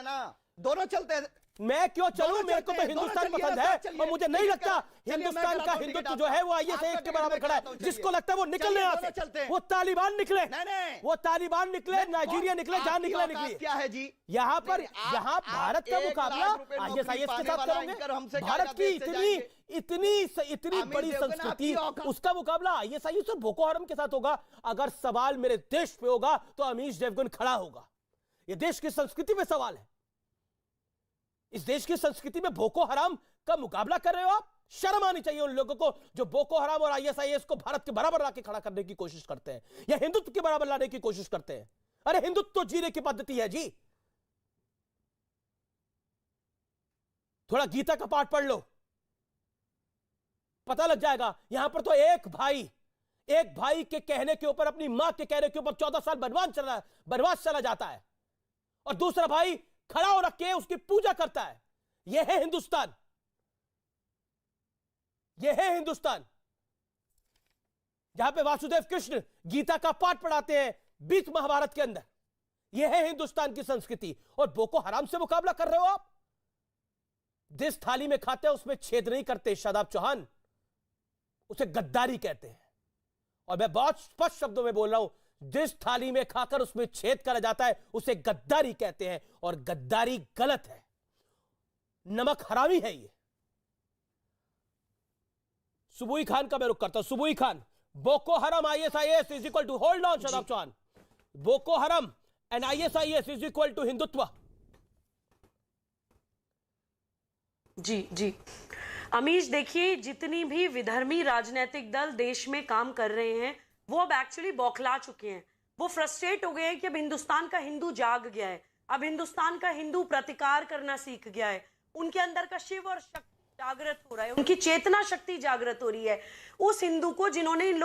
हैं ना, दोनों चलते हैं। मैं क्यों चलूं? मेरे को तो हिंदुस्तान पसंद है और मुझे नहीं लगता हिंदुस्तान का हिंदुत्व जो है वो आईएसआईएस के बराबर खड़ा है। जिसको लगता है वो निकलने यहाँ से, वो तालिबान निकले, वो तालिबान निकले, नाइजीरिया निकले, जहां निकले निकली। क्या है जी यहाँ पर, यहाँ भारत का मुकाबला आईएसआईएस के साथ करोगे? भारत की इतनी इतनी इतनी बड़ी संस्कृति, उसका मुकाबला आईएसआईएस और बोको हराम के साथ होगा। अगर सवाल मेरे देश पे होगा तो अमीश देवगन खड़ा होगा। ये देश की संस्कृति पे सवाल है। इस देश की संस्कृति में बोको हराम का मुकाबला कर रहे हो आप? शर्म आनी चाहिए उन लोगों को जो बोको हराम और आईएसआईएस को भारत के बराबर लाके खड़ा करने की कोशिश करते हैं या हिंदुत्व के बराबर लाने की कोशिश करते हैं। अरे हिंदुत्व तो जीने की पद्धति है जी। थोड़ा गीता का पाठ पढ़ लो, पता लग जाएगा। यहां पर तो एक भाई के कहने के ऊपर, अपनी मां के कहने के ऊपर 14 साल बनवास चला जाता है और दूसरा भाई खड़ा हो रखे उसकी पूजा करता है। यह है हिंदुस्तान, यह है हिंदुस्तान जहां पे वासुदेव कृष्ण गीता का पाठ पढ़ाते हैं बीच महाभारत के अंदर। यह है हिंदुस्तान की संस्कृति। और बोको हराम से मुकाबला कर रहे हो आप? जिस थाली में खाते हैं उसमें छेद नहीं करते शादाब चौहान, उसे गद्दारी कहते हैं। और मैं बहुत स्पष्ट शब्दों में बोल रहा हूं, जिस थाली में खाकर उसमें छेद करा जाता है उसे गद्दारी कहते हैं और गद्दारी गलत है, नमक हरामी है ये। सुबुई खान का मैं रुख करता हूं। सुबुई Khan, Boko Haram ISIS is equal to, hold on Shadab Chauhan, Boko Haram and ISIS is equal to Hindutva. जी जी अमीश, देखिए जितनी भी विधर्मी राजनीतिक दल देश में काम कर रहे हैं वो अब एक्चुअली बौखला चुके हैं। वो फ्रस्ट्रेट हो गए हैं कि अब हिंदुस्तान का हिंदू जाग गया है, अब हिंदुस्तान का हिंदू प्रतिकार करना सीख गया है। उनके अंदर का शिव और शक्ति जागृत हो रहा है, उनकी चेतना शक्ति जागृत हो रही है। उस हिंदू को जिन्होंने इन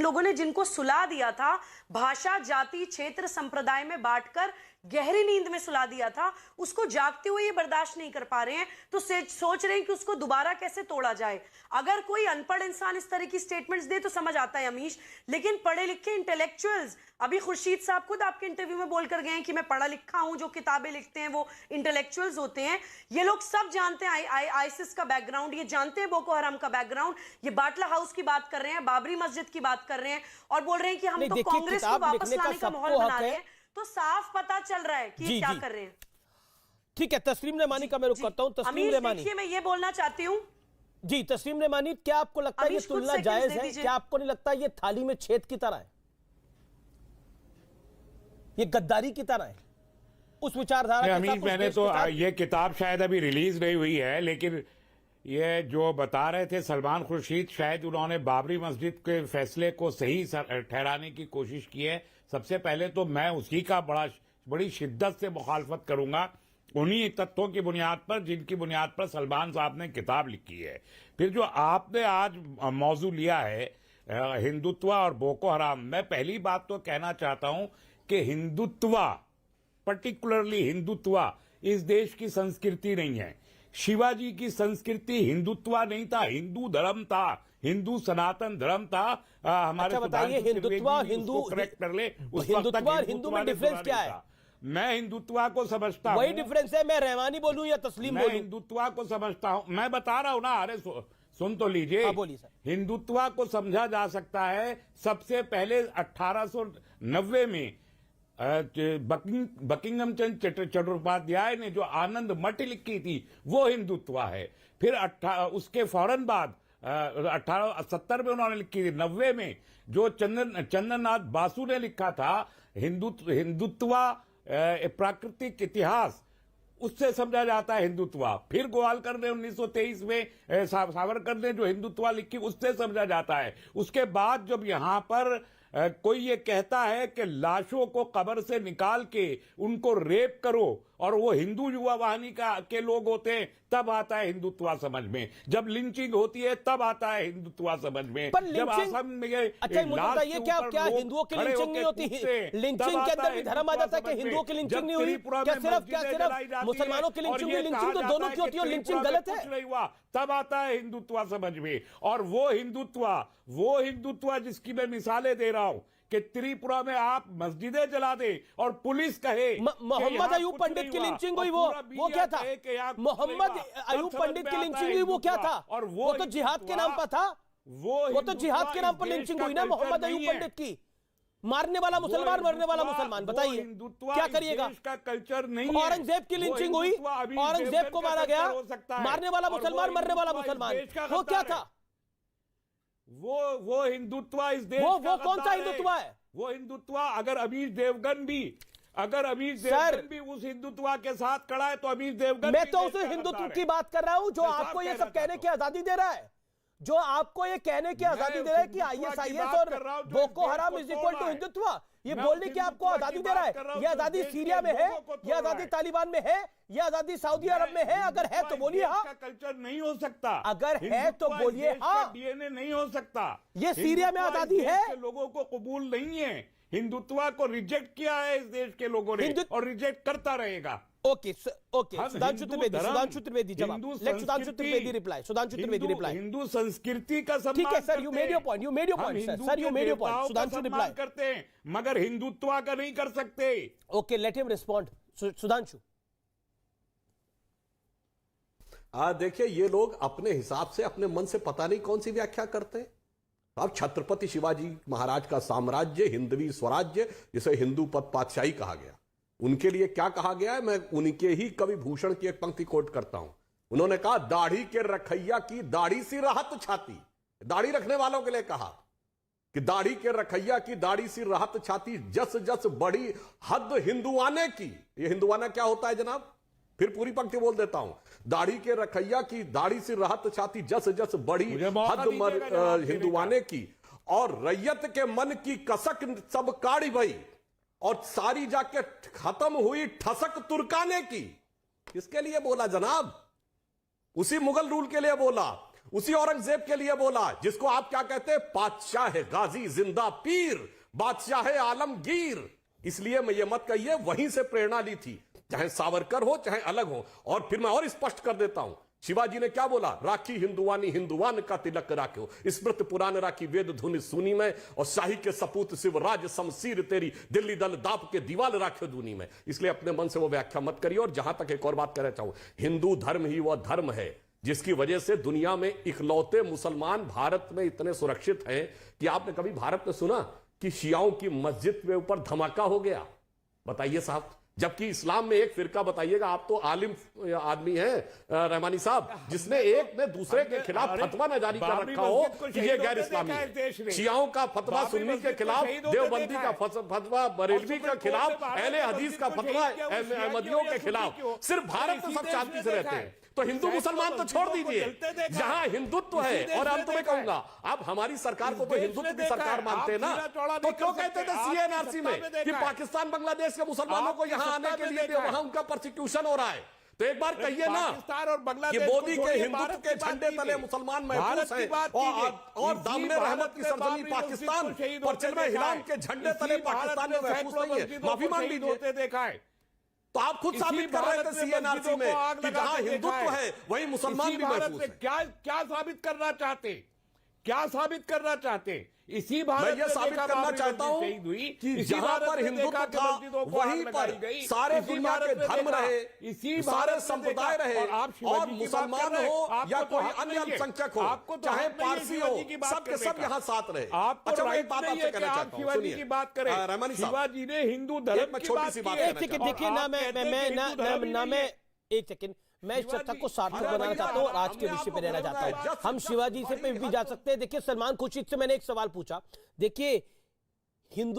लोगों ने जिनको सुला दिया था, भाषा जाति क्षेत्र संप्रदाय में बांटकर गहरी नींद में सुला दिया था, उसको जागते हुए ये बर्दाश्त नहीं कर पा रहे हैं, तो सोच रहे हैं कि उसको दोबारा कैसे तोड़ा जाए। अगर कोई अनपढ़ इंसान इस तरह की स्टेटमेंट्स दे तो समझ आता है अमीश, लेकिन पढ़े लिखे इंटेलेक्चुअल्स, अभी खुर्शीद साहब खुद आपके इंटरव्यू में बोलकर गए हैं कि मैं पढ़ा लिखा हूं, जो किताबें लिखते हैं वो इंटेलेक्चुअल्स होते हैं। ये लोग सब जानते हैं आईसिस का बैकग्राउंड, ये जानते हैं बोको हराम का बैकग्राउंड। ये बाटला हाउस की बात कर रहे हैं, बाबरी मस्जिद की बात कर रहे हैं और बोल रहे हैं कि हम तो कांग्रेस को वापस लाने का माहौल बना रहे हैं। तो साफ पता चल रहा है कि क्या कर रहे हैं। ठीक है, तस्लीम रेमानी का मैं रुख करता हूं। तस्लीम रेमानी, देखिए मैं ये बोलना चाहती हूं जी। तस्लीम रेमानी, क्या आपको लगता है ये तुलना जायज है? क्या आपको नहीं लगता ये थाली में छेद की तरह है, ये गद्दारी की तरह है उस विचारधारा के साथ? मैंने तो ये किताब शायद अभी रिलीज नहीं हुई है, लेकिन ये जो बता रहे थे सलमान खुर्शीद, शायद उन्होंने बाबरी मस्जिद के फैसले को सही ठहराने की कोशिश की है। सबसे पहले तो मैं उसी का बड़ी शिद्दत से मुखालफत करूंगा, उन्हीं तथ्यों की बुनियाद पर जिनकी बुनियाद पर सलमान साहब ने किताब लिखी है। फिर जो आपने आज मौजू लिया है हिंदुत्व और बोको हराम, मैं पहली बात तो कहना चाहता हूं कि हिंदुत्व, पर्टिकुलरली हिंदुत्व इस देश की संस्कृति नहीं है। शिवाजी की संस्कृति हिंदुत्व नहीं था, हिंदू धर्म था, हिंदू सनातन धर्म था। हमारे अच्छा बताइए, हिंदुत्व और हिंदू, करेक्ट कर ले, हिंदुत्व और हिंदू में डिफरेंस क्या है? मैं हिंदुत्व को समझता हूं, वही डिफरेंस है। मैं रहमानी बोलूं या तस्लीम बोलूं? मैं हिंदुत्व को समझता हूं, मैं बता रहा हूं ना। अरे सुन तो लीजिए। हाँ, बोलिए सर। हिंदुत्व को समझा जा सकता है सबसे पहले 1890 में बकिंगम चंद चट्टोपाध्याय ने जो आनंद मठ लिखी थी वो हिंदुत्व है। फिर उसके फौरन बाद 1870 में उन्होंने लिखी थी। 90 में जो चंद्रनाथ बासु ने लिखा था हिंदुत्व प्राकृतिक इतिहास, उससे समझा जाता है हिंदुत्व। फिर गोवालकर ने 1923 में सावरकर ने जो हिंदुत्व लिखी उससे समझा जाता है। उसके बाद जब यहां पर कोई ये कहता है कि लाशों को कब्र से निकाल के उनको रेप करो और वो हिंदू युवा वाहिनी के लोग होते हैं, तब आता है हिंदुत्व समझ में। जब लिंचिंग होती है तब आता है हिंदुत्व समझ में। जब असम में अच्छा बताइए, क्या हिंदुओं की लिंचिंग नहीं होती? लिंचिंग के अंदर भी धर्म आ जाता है कि हिंदुओं की लिंचिंग नहीं हुई? क्या सिर्फ मुसलमानों की लिंचिंग हुई? लिंचिंग तो दोनों की होती है और लिंचिंग गलत है। नहीं हुआ तब आता है हिंदुत्व समझ में। और वो हिंदुत्व जिसकी मैं मिसालें दे रहा हूं कि त्रिपुरा में आप मस्जिदें जला दे और पुलिस कहे मोहम्मद अयूब पंडित की लिंचिंग हुई, वो क्या था? मोहम्मद अयूब पंडित की लिंचिंग हुई, वो क्या था? और वो तो जिहाद के नाम पर था, वो तो जिहाद के नाम पर लिंचिंग हुई ना मोहम्मद अयूब पंडित की। मारने वाला मुसलमान, मरने वाला मुसलमान, बताइए क्या करिएगा? का कल्चर नहीं। औरंगजेब की लिंचिंग हुई, औरंगजेब को मारा गया, मारने वाला मुसलमान, मरने वाला मुसलमान, वो क्या था? वो हिंदुत्व इस देश वो का कौन सा हिंदुत्व है? वो हिंदुत्व अगर अमीश देवगन भी उस हिंदुत्व के साथ खड़ा है तो अमीश देवगन मैं तो उस हिंदुत्व की बात कर रहा हूं जो आपको ये सब कहने की आजादी दे रहा है, जो आपको ये कहने की आजादी दे रहा है कि आईएसआईएस और बोको हराम इज इक्वल टू हिंदुत्व। ये बोलने की आपको आजादी दे रहा है। ये आजादी सीरिया में है, ये आजादी तालिबान में है, ये आजादी सऊदी अरब में है। अगर है तो बोलिए हाँ, कल्चर नहीं हो सकता। अगर है तो बोलिए हाँ, डीएनए नहीं हो सकता। ये सीरिया में आजादी है, लोगों को कबूल नहीं है। हिंदुत्व को रिजेक्ट किया है इस देश के लोगों ने और रिजेक्ट करता रहेगा। ओके सुधांशु त्रिवेदी जवाब। Let Sudhanshu Trivedi reply, Sudhanshu Trivedi reply. Hindu संस्कृति का सम्मान, ठीक है sir, you made your point, you made your point sir, you made your point. Sudhanshu reply करते हैं मगर हिंदुत्व का नहीं कर सकते। Okay, let him respond. Sudhanshu. देखिए, ये लोग अपने हिसाब से अपने मन से पता नहीं कौन सी व्याख्या करते हैं। अब छत्रपति शिवाजी महाराज का साम्राज्य, हिंदवी स्वराज्य, जिसे हिंदू पद पातशाही कहा गया, उनके लिए क्या कहा गया है? मैं उनके ही कवि भूषण की एक पंक्ति कोट करता हूं। उन्होंने कहा, दाढ़ी के रखैया की दाढ़ी सी राहत छाती। दाढ़ी रखने वालों के लिए कहा कि दाढ़ी के रखैया की दाढ़ी सी राहत छाती, जस जस बड़ी हद हिंदुआने की। ये हिंदुआना क्या होता है जनाब? फिर पूरी पंक्ति बोल देता हूं। दाढ़ी के रखैया की दाढ़ी सी राहत छाती, जस जस बड़ी हद हिंदुआने की। और रैयत के मन की कसक सब काढ़ी भई, और सारी जाके खत्म हुई ठसक तुर्काने की। किसके लिए बोला जनाब? उसी मुगल रूल के लिए बोला, उसी औरंगजेब के लिए बोला, जिसको आप क्या कहते हैं? बादशाह गाजी जिंदा पीर, बादशाह आलमगीर। इसलिए मैं ये मत कहिए, वहीं से प्रेरणा ली थी, चाहे सावरकर हो चाहे अलग हो। और फिर मैं और स्पष्ट कर देता हूं, शिवाजी ने क्या बोला? राखी हिंदुवानी हिंदुवान का तिलक राख्यो, स्मृत पुराण राखी वेद धुनि सुनी में, और शाही के सपूत शिवराज शमशीर तेरी, दिल्ली दल दाप के दीवाल राख्यो दूनी में। इसलिए अपने मन से वो व्याख्या मत करिए। और जहां तक एक और बात कहना चाहूं, हिंदू धर्म ही वह धर्म है जिसकी वजह से दुनिया में इकलौते मुसलमान भारत में इतने सुरक्षित हैं कि आपने कभी भारत में सुना कि शियाओं की मस्जिद के ऊपर धमाका हो गया? बताइए साहब। जबकि इस्लाम में एक फिरका, बताइएगा, आप तो आलिम आदमी हैं रहमानी साहब, जिसने एक ने दूसरे के खिलाफ फतवा न जारी कर रखा हो कि ये गैर इस्लामी है। शियाओं का फतवा सुन्नी के खिलाफ, देवबंदी का फतवा बरेलवी के खिलाफ, अहले हदीस का फतवा अहमदियों के खिलाफ। सिर्फ भारत में सब शांति से रहते हैं, तो हिंदू मुसलमान तो छोड़ दीजिए। जहां हिंदुत्व है, और अंत में कहूंगा, आप हमारी सरकार को तो हिंदुत्व की सरकार मानते हैं ना, तो क्यों कहते थे सीएनआरसी में कि पाकिस्तान बांग्लादेश के मुसलमानों को यहां आने के लिए वहां उनका प्रोसिक्यूशन हो रहा है? तो एक बार कहिए ना कि मोदी के हिंदुत्व के झंडे तले मुसलमान महफूज हैं, और दामने रहमत की सरजमी पाकिस्तान पर चलमे हिलाल के झंडे तले पाकिस्तान में महफूज नहीं है। माफी मांग लीजिए। देखा है तो आप खुद साबित कर रहे थे सीएनआरसी में कि जहां हिंदुत्व है वहीं मुसलमान भी महफूज है। क्या साबित करना चाहते? क्या साबित करना चाहते? इसी भारत मैं ये साबित करना चाहता हूं कि जहां पर हिंदुत्व था वहीं पर सारे दुनिया के धर्म रहे, सारे संप्रदाय रहे, और मुसलमान हो या कोई अन्य अल्पसंख्यक हो, चाहे पारसी हो, सबके सब यहाँ साथ रहे। अच्छा, मैं एक बात आपसे कहना चाहता हूँ, शिवाजी की बात करें, रहमानी साहब, शिवाजी ने हिंदू धर्म की बात की है। देखिए ना, मैं एक सेकंड, मैं इस चर्चा को सार्थक बनाना चाहता हूँ और आज के विषय पे रहना चाहता हूँ। हम शिवाजी से पे भी जा सकते हैं। देखिए, सलमान खुर्शीद से मैंने एक सवाल पूछा। देखिए, हिंदू